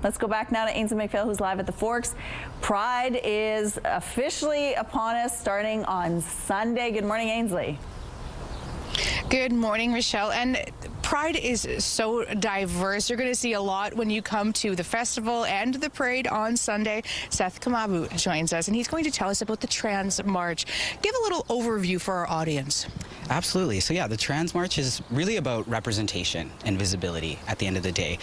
Let's go back now to Ainsley McPhail, who's live at the Forks. Pride is officially upon us starting on Sunday. Good morning, Ainsley. Good morning, Michelle. And Pride is so diverse. You're going to see a lot when you come to the festival and the parade on Sunday. Seth Kamabu joins us, and he's going to tell us about the Trans March. Give a little overview for our audience. Absolutely. So yeah, the Trans March is really about representation and visibility at the end of the day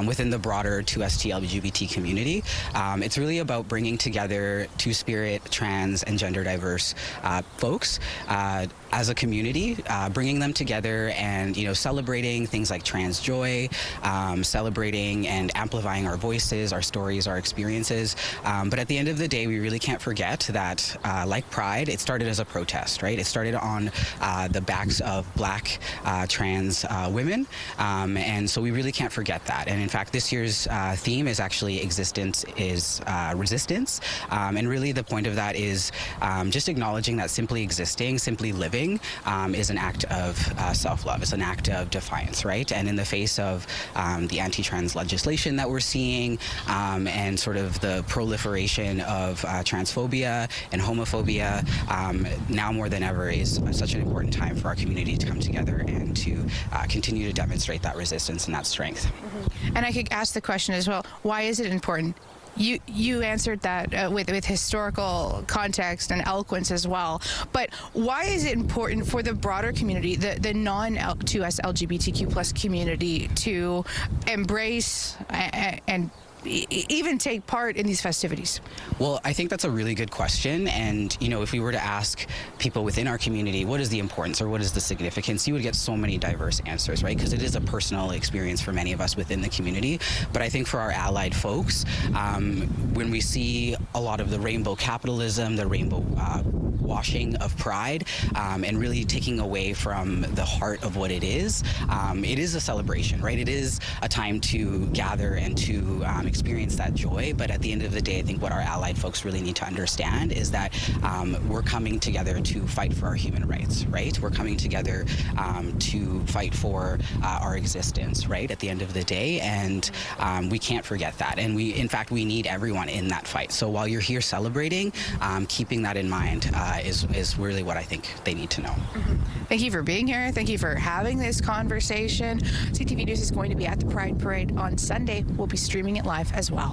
within the broader 2ST LGBT community. It's really about bringing together two-spirit, trans, and gender diverse folks as a community, bringing them together and, celebrating things like trans joy, celebrating and amplifying our voices, our stories, our experiences. But at the end of the day, we really can't forget that, like Pride, it started as a protest, right? It started on the backs of Black trans women, and so we really can't forget that. And in fact, this year's theme is actually existence is resistance, and really the point of that is just acknowledging that simply existing, simply living is an act of self-love. It's an act of defiance, right? And in the face of the anti-trans legislation that we're seeing and sort of the proliferation of transphobia and homophobia, now more than ever is such an important time for our community to come together and to continue to demonstrate that resistance and that strength. Mm-hmm. And I could ask the question as well, why is it important? You answered that with historical context and eloquence as well. But why is it important for the broader community, the non-2S LGBTQ plus community, to embrace and even take part in these festivities? Well, I think that's a really good question. And, if we were to ask people within our community, what is the importance or what is the significance, you would get so many diverse answers, right? Because it is a personal experience for many of us within the community. But I think for our allied folks, when we see a lot of the rainbow capitalism, the rainbow washing of Pride, and really taking away from the heart of what it is a celebration, right? It is a time to gather and to experience that joy. But at the end of the day, I think what our allied folks really need to understand is that we're coming together to fight for our human rights, right? We're coming together to fight for our existence, right? At the end of the day, and we can't forget that. And in fact, we need everyone in that fight. So while you're here celebrating, keeping that in mind is really what I think they need to know. Mm-hmm. Thank you for being here. Thank you for having this conversation. CTV News is going to be at the Pride Parade on Sunday. We'll be streaming it live as well.